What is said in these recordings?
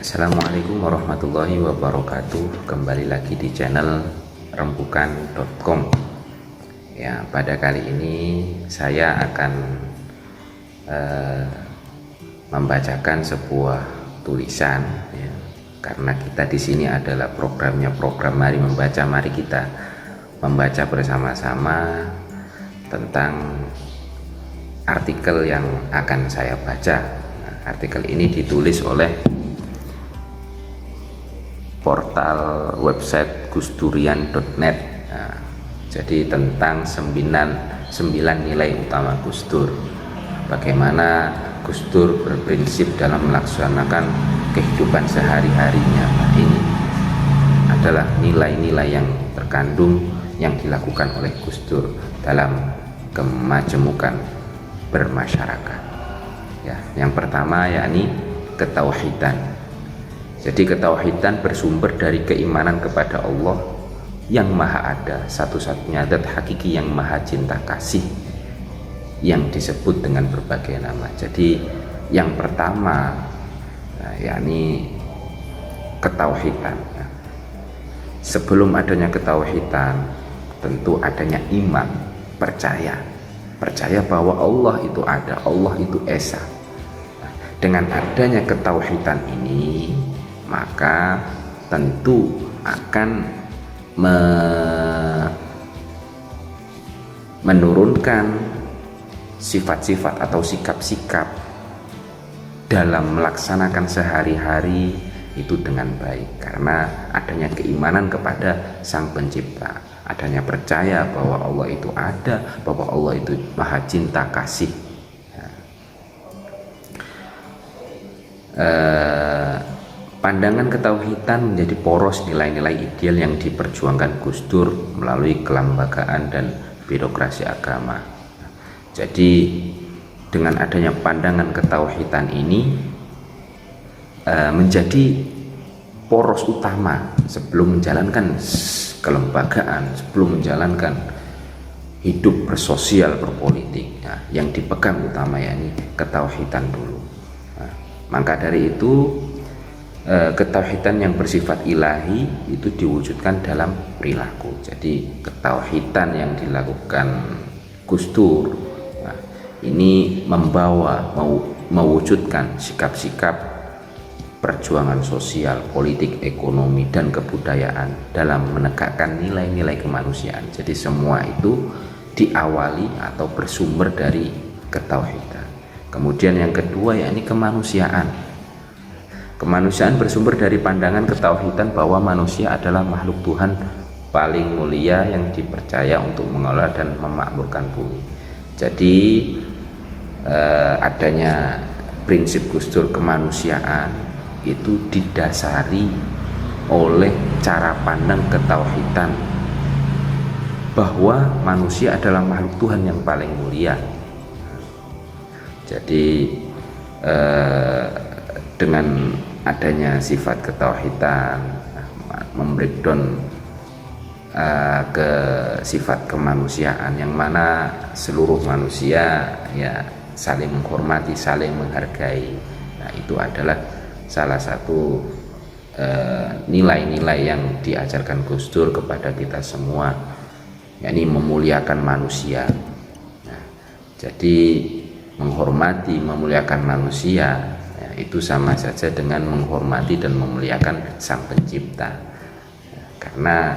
Assalamualaikum warahmatullahi wabarakatuh. Kembali lagi di channel rembukan.com. Ya, pada kali ini saya akan membacakan sebuah tulisan ya. Karena kita di sini adalah program Mari Membaca. Mari kita membaca bersama-sama tentang artikel yang akan saya baca. Nah, artikel ini ditulis oleh portal website gusdurian.net. Nah, jadi tentang 9 nilai utama Gus Dur. Bagaimana Gus Dur berprinsip dalam melaksanakan kehidupan sehari-harinya. Nah, ini adalah nilai-nilai yang terkandung yang dilakukan oleh Gus Dur dalam kemajemukan bermasyarakat. Ya, yang pertama yakni ketauhidan. Jadi ketauhidan bersumber dari keimanan kepada Allah yang maha ada, satu-satunya zat hakiki yang maha cinta kasih, yang disebut dengan berbagai nama. Jadi yang pertama yakni ketauhidan. Sebelum adanya ketauhidan tentu adanya iman, percaya bahwa Allah itu ada, Allah itu esa. Dengan adanya ketauhidan ini, maka tentu akan menurunkan sifat-sifat atau sikap-sikap dalam melaksanakan sehari-hari itu dengan baik, karena adanya keimanan kepada Sang Pencipta, adanya percaya bahwa Allah itu ada, bahwa Allah itu maha cinta kasih. Pandangan ketauhidan menjadi poros nilai-nilai ideal yang diperjuangkan Gus Dur melalui kelembagaan dan birokrasi agama. Jadi dengan adanya pandangan ketauhidan ini menjadi poros utama sebelum menjalankan kelembagaan, sebelum menjalankan hidup bersosial, berpolitik. Nah, yang dipegang utama yakni ketauhidan dulu. Nah, maka dari itu ketauhidan yang bersifat ilahi itu diwujudkan dalam perilaku. Jadi ketauhidan yang dilakukan Gus Dur ini mewujudkan sikap-sikap perjuangan sosial, politik, ekonomi, dan kebudayaan dalam menegakkan nilai-nilai kemanusiaan. Jadi semua itu diawali atau bersumber dari ketauhidan. Kemudian yang kedua yakni kemanusiaan. Kemanusiaan bersumber dari pandangan ketauhidan bahwa manusia adalah makhluk Tuhan paling mulia yang dipercaya untuk mengelola dan memakmurkan bumi. Jadi adanya prinsip Gus Dur kemanusiaan itu didasari oleh cara pandang ketauhidan bahwa manusia adalah makhluk Tuhan yang paling mulia. Jadi dengan adanya sifat ketauhidan membreakdown ke sifat kemanusiaan yang mana seluruh manusia ya saling menghormati, saling menghargai. Nah, itu adalah salah satu nilai-nilai yang diajarkan Gus Dur kepada kita semua, yakni memuliakan manusia. Nah, jadi menghormati, memuliakan manusia itu sama saja dengan menghormati dan memuliakan Sang Pencipta. Karena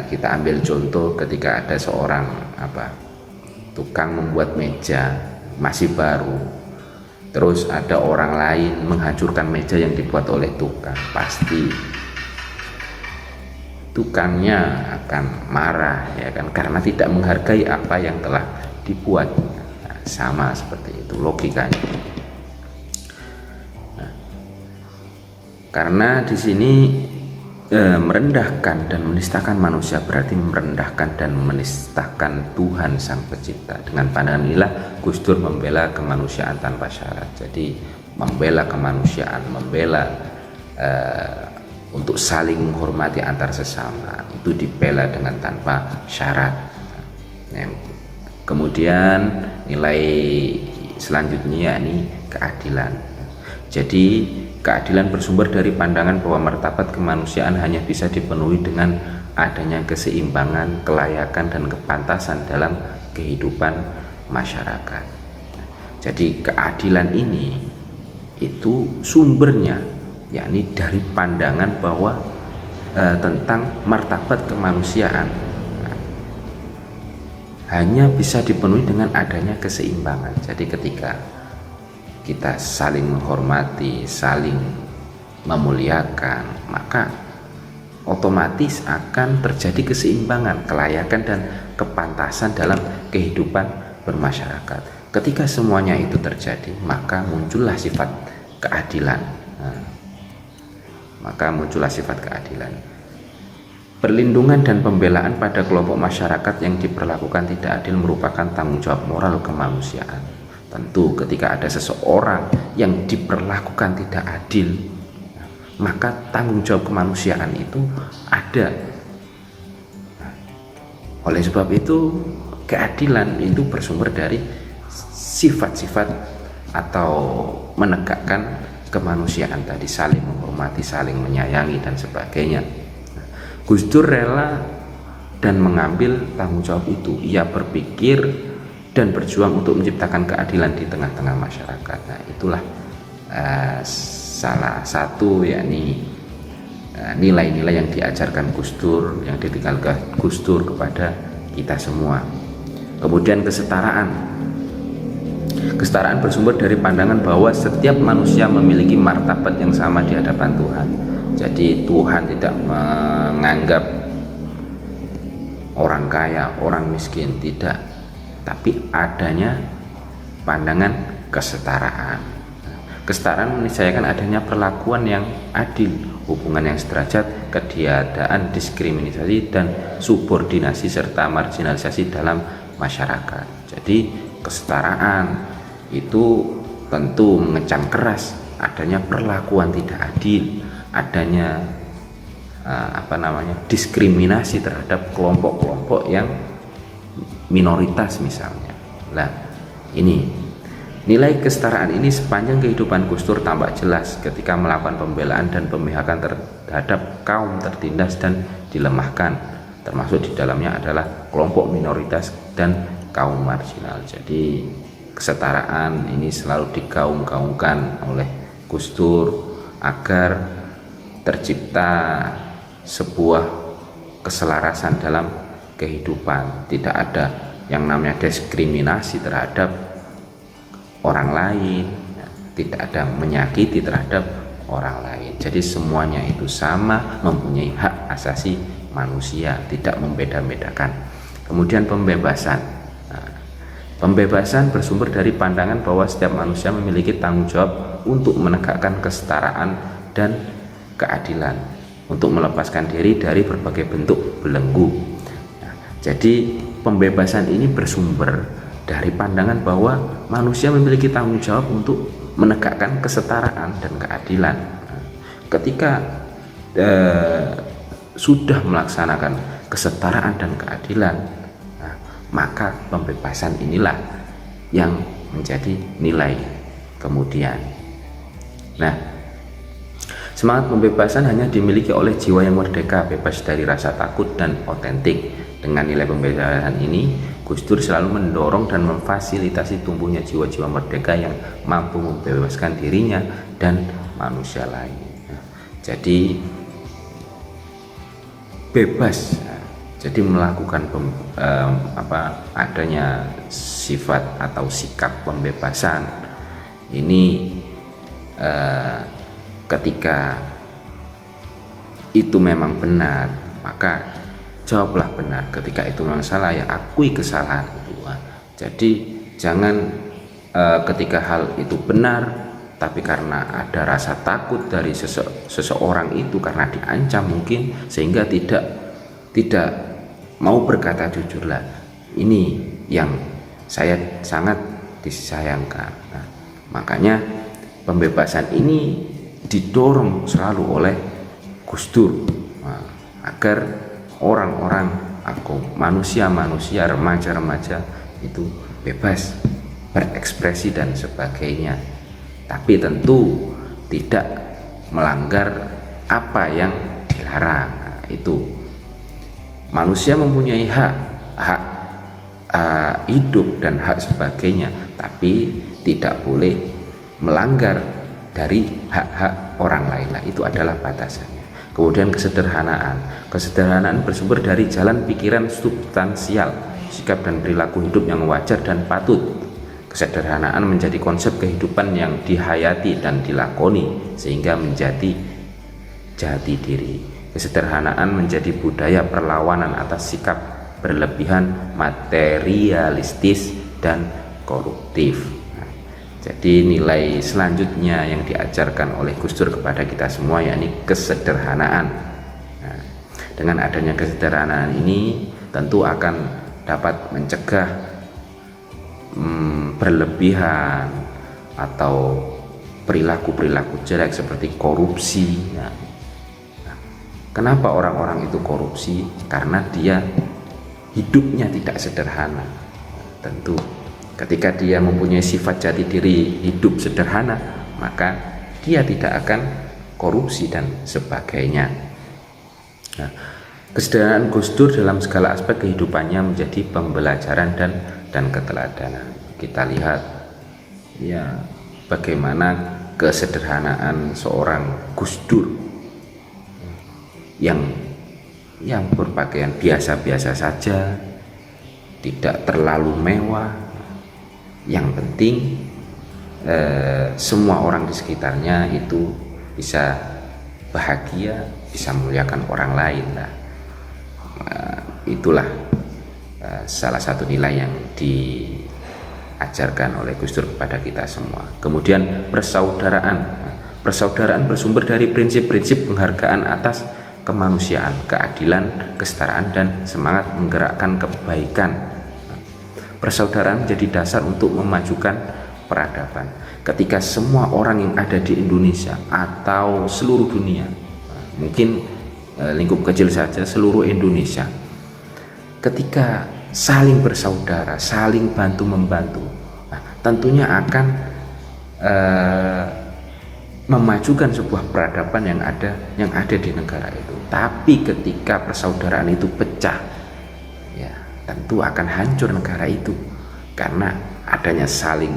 kita ambil contoh ketika ada seorang tukang membuat meja masih baru, terus ada orang lain menghancurkan meja yang dibuat oleh tukang, pasti tukangnya akan marah, ya kan, karena tidak menghargai apa yang telah dibuat. Nah, sama seperti itu logikanya. Karena di sini merendahkan dan menistakan manusia berarti merendahkan dan menistakan Tuhan Sang Pencipta. Dengan pandangan inilah Gus Dur membela kemanusiaan tanpa syarat. Jadi membela kemanusiaan, membela untuk saling menghormati antar sesama, itu dibela dengan tanpa syarat. Kemudian nilai selanjutnya yakni keadilan. Jadi keadilan bersumber dari pandangan bahwa martabat kemanusiaan hanya bisa dipenuhi dengan adanya keseimbangan, kelayakan, dan kepantasan dalam kehidupan masyarakat. Jadi keadilan ini itu sumbernya yakni dari pandangan bahwa tentang martabat kemanusiaan hanya bisa dipenuhi dengan adanya keseimbangan. Jadi ketika kita saling menghormati, saling memuliakan, maka otomatis akan terjadi keseimbangan, kelayakan, dan kepantasan dalam kehidupan bermasyarakat. Ketika semuanya itu terjadi, maka muncullah sifat keadilan. Perlindungan dan pembelaan pada kelompok masyarakat yang diperlakukan tidak adil merupakan tanggung jawab moral kemanusiaan. Tentu ketika ada seseorang yang diperlakukan tidak adil, maka tanggung jawab kemanusiaan itu ada. Oleh sebab itu, keadilan itu bersumber dari sifat-sifat atau menegakkan kemanusiaan tadi, saling menghormati, saling menyayangi, dan sebagainya. Gus Dur rela dan mengambil tanggung jawab itu. Ia berpikir dan berjuang untuk menciptakan keadilan di tengah-tengah masyarakat. Nah, itulah salah satu yakni nilai-nilai yang diajarkan Gus Dur, yang ditinggalkan Gus Dur kepada kita semua. Kemudian kesetaraan bersumber dari pandangan bahwa setiap manusia memiliki martabat yang sama di hadapan Tuhan. Jadi Tuhan tidak menganggap orang kaya, orang miskin, tidak, tapi adanya pandangan kesetaraan. Kesetaraan meniscayakan adanya perlakuan yang adil, hubungan yang sederajat, ketiadaan diskriminasi dan subordinasi serta marginalisasi dalam masyarakat. Jadi kesetaraan itu tentu mengecam keras adanya perlakuan tidak adil, adanya diskriminasi terhadap kelompok-kelompok yang minoritas misalnya. Nah, ini nilai kesetaraan ini sepanjang kehidupan Gus Dur tampak jelas ketika melakukan pembelaan dan pemihakan terhadap kaum tertindas dan dilemahkan, termasuk di dalamnya adalah kelompok minoritas dan kaum marginal. Jadi kesetaraan ini selalu digaung-gaungkan oleh Gus Dur agar tercipta sebuah keselarasan dalam kehidupan. Tidak ada yang namanya diskriminasi terhadap orang lain, tidak ada menyakiti terhadap orang lain. Jadi semuanya itu sama, mempunyai hak asasi manusia, tidak membeda-bedakan. Kemudian pembebasan. Pembebasan bersumber dari pandangan bahwa setiap manusia memiliki tanggung jawab untuk menegakkan kesetaraan dan keadilan, untuk melepaskan diri dari berbagai bentuk belenggu. Jadi pembebasan ini bersumber dari pandangan bahwa manusia memiliki tanggung jawab untuk menegakkan kesetaraan dan keadilan. Ketika sudah melaksanakan kesetaraan dan keadilan, maka pembebasan inilah yang menjadi nilai kemudian. Nah, semangat pembebasan hanya dimiliki oleh jiwa yang merdeka, bebas dari rasa takut dan otentik. Dengan nilai pembebasan ini, Gus Dur selalu mendorong dan memfasilitasi tumbuhnya jiwa-jiwa merdeka yang mampu membebaskan dirinya dan manusia lain. Jadi bebas, jadi melakukan adanya sifat atau sikap pembebasan ini ketika itu memang benar, maka jawablah benar. Ketika itu memang salah, ya akui kesalahan itu. Jadi jangan ketika hal itu benar, tapi karena ada rasa takut dari seseorang itu, karena diancam mungkin, sehingga tidak mau berkata jujurlah. Ini yang saya sangat disayangkan. Nah, makanya pembebasan ini didorong selalu oleh Gus Dur, agar orang-orang manusia-manusia, remaja-remaja itu bebas berekspresi dan sebagainya. Tapi tentu tidak melanggar apa yang dilarang. Nah, itu manusia mempunyai hak hidup dan hak sebagainya, tapi tidak boleh melanggar dari hak-hak orang lain. Nah, itu adalah batasannya. Kemudian kesederhanaan bersumber dari jalan pikiran substansial, sikap dan perilaku hidup yang wajar dan patut. Kesederhanaan menjadi konsep kehidupan yang dihayati dan dilakoni sehingga menjadi jati diri. Kesederhanaan menjadi budaya perlawanan atas sikap berlebihan, materialistis dan koruptif. Nah, jadi nilai selanjutnya yang diajarkan oleh Gus Dur kepada kita semua yakni kesederhanaan. Nah, dengan adanya kesederhanaan ini tentu akan dapat mencegah berlebihan atau perilaku-perilaku jelek seperti korupsi. Nah, kenapa orang-orang itu korupsi? Karena dia hidupnya tidak sederhana. Tentu ketika dia mempunyai sifat jati diri hidup sederhana, maka dia tidak akan korupsi dan sebagainya. Nah, kesederhanaan Gus Dur dalam segala aspek kehidupannya menjadi pembelajaran dan keteladanan. Kita lihat ya bagaimana kesederhanaan seorang Gus Dur yang berpakaian biasa-biasa saja, tidak terlalu mewah. Yang penting semua orang di sekitarnya itu bisa bahagia, bisa memuliakan orang lain. Nah, itulah salah satu nilai yang diajarkan oleh Gus Dur kepada kita semua. Kemudian persaudaraan bersumber dari prinsip-prinsip penghargaan atas kemanusiaan, keadilan, kesetaraan, dan semangat menggerakkan kebaikan. Persaudaraan menjadi dasar untuk memajukan peradaban. Ketika semua orang yang ada di Indonesia atau seluruh dunia, mungkin lingkup kecil saja seluruh Indonesia, ketika saling bersaudara, saling bantu membantu, nah, tentunya akan memajukan sebuah peradaban yang ada di negara itu. Tapi ketika persaudaraan itu pecah, ya tentu akan hancur negara itu karena adanya saling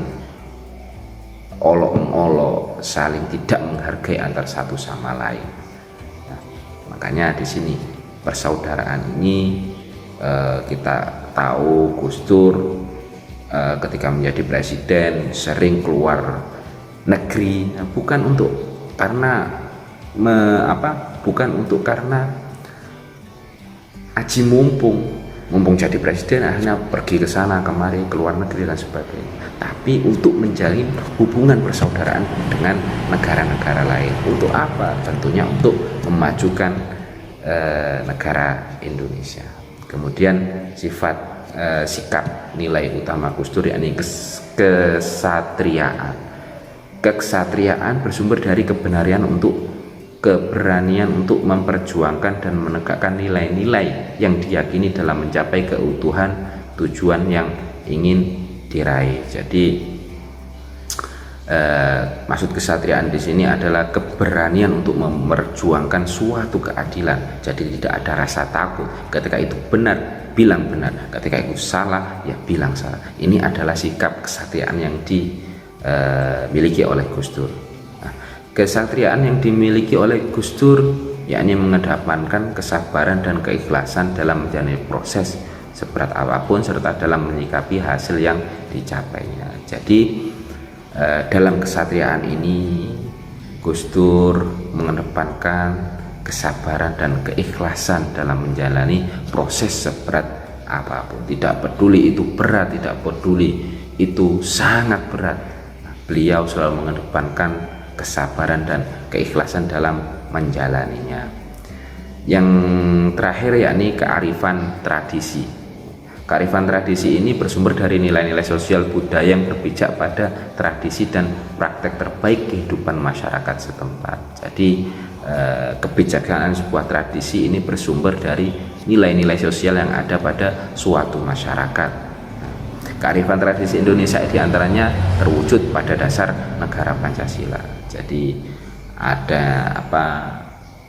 olok-olok, saling tidak menghargai antar satu sama lain. Nah, makanya di sini persaudaraan ini kita tahu Gus Dur ketika menjadi presiden sering keluar negeri, bukan untuk karena aji mumpung jadi presiden akhirnya pergi ke sana kemari ke luar negeri dan sebagainya, tapi untuk menjalin hubungan persaudaraan dengan negara-negara lain. Untuk apa? Tentunya untuk memajukan negara Indonesia. Kemudian sikap nilai utama Gus Dur yakni kesatriaan. Kesatriaan bersumber dari keberanian untuk memperjuangkan dan menegakkan nilai-nilai yang diyakini dalam mencapai keutuhan tujuan yang ingin diraih. Jadi maksud kesatriaan di sini adalah keberanian untuk memperjuangkan suatu keadilan. Jadi tidak ada rasa takut. Ketika itu benar, bilang benar. Ketika itu salah, ya bilang salah. Ini adalah sikap kesatriaan yang dimiliki oleh Gus Dur. Nah, kesatriaan yang dimiliki oleh Gus Dur yakni mengedepankan kesabaran dan keikhlasan dalam menjalani proses seberat apapun serta dalam menyikapi hasil yang dicapainya. Jadi dalam kesatriaan ini Gus Dur mengedepankan kesabaran dan keikhlasan dalam menjalani proses seberat apapun. Tidak peduli itu berat, tidak peduli itu sangat berat. Beliau selalu mengedepankan kesabaran dan keikhlasan dalam menjalaninya. Yang terakhir yakni kearifan tradisi. Kearifan tradisi ini bersumber dari nilai-nilai sosial budaya yang berpijak pada tradisi dan praktek terbaik kehidupan masyarakat setempat. Jadi kebijaksanaan sebuah tradisi ini bersumber dari nilai-nilai sosial yang ada pada suatu masyarakat. Kearifan tradisi Indonesia diantaranya terwujud pada dasar negara Pancasila. Jadi ada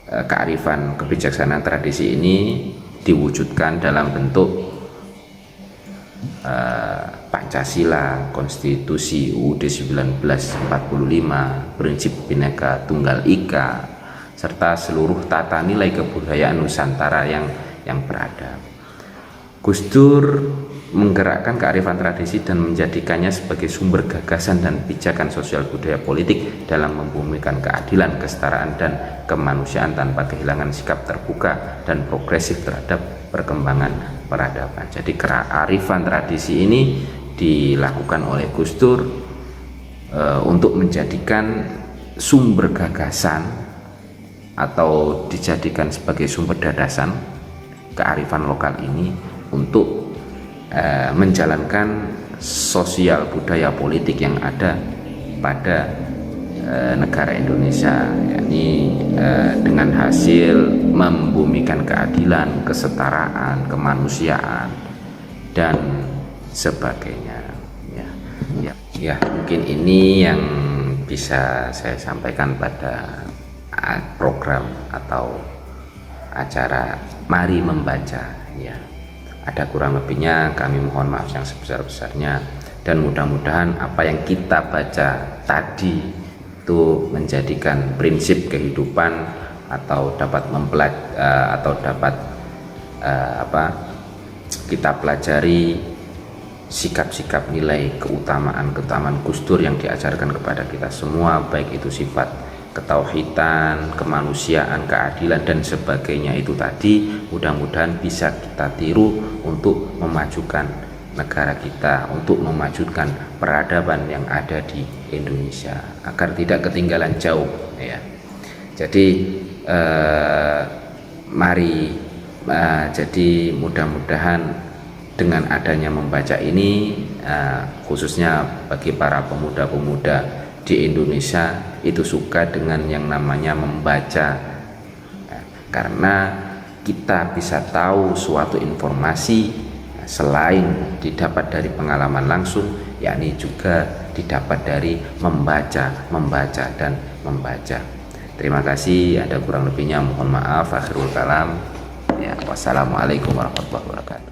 kearifan kebijaksanaan tradisi ini diwujudkan dalam bentuk Pancasila, Konstitusi UUD 1945, prinsip Bhinneka Tunggal Ika, serta seluruh tata nilai kebudayaan Nusantara yang beradab. Gus Dur menggerakkan kearifan tradisi dan menjadikannya sebagai sumber gagasan dan pijakan sosial budaya politik dalam membumikan keadilan, kesetaraan, dan kemanusiaan tanpa kehilangan sikap terbuka dan progresif terhadap perkembangan peradaban. Jadi kearifan tradisi ini dilakukan oleh Gus Dur untuk menjadikan sumber gagasan atau dijadikan sebagai sumber dadasan kearifan lokal ini untuk menjalankan sosial budaya politik yang ada pada negara Indonesia, yakni dengan hasil membumikan keadilan, kesetaraan, kemanusiaan, dan sebagainya. Ya, mungkin ini yang bisa saya sampaikan pada program atau acara Mari Membaca. Ya, ada kurang lebihnya kami mohon maaf yang sebesar-besarnya, dan mudah-mudahan apa yang kita baca tadi itu menjadikan prinsip kehidupan atau dapat kita pelajari sikap-sikap nilai keutamaan Gus Dur yang diajarkan kepada kita semua, baik itu sifat ketauhidan, kemanusiaan, keadilan, dan sebagainya itu tadi, mudah-mudahan bisa kita tiru untuk memajukan negara kita, untuk memajukan peradaban yang ada di Indonesia agar tidak ketinggalan jauh, ya. Jadi jadi mudah-mudahan dengan adanya membaca ini, khususnya bagi para pemuda-pemuda di Indonesia itu suka dengan yang namanya membaca, karena kita bisa tahu suatu informasi selain didapat dari pengalaman langsung, yakni juga didapat dari membaca, dan membaca. Terima kasih, ada kurang lebihnya mohon maaf. Akhirul kalam, ya, wassalamualaikum warahmatullahi wabarakatuh.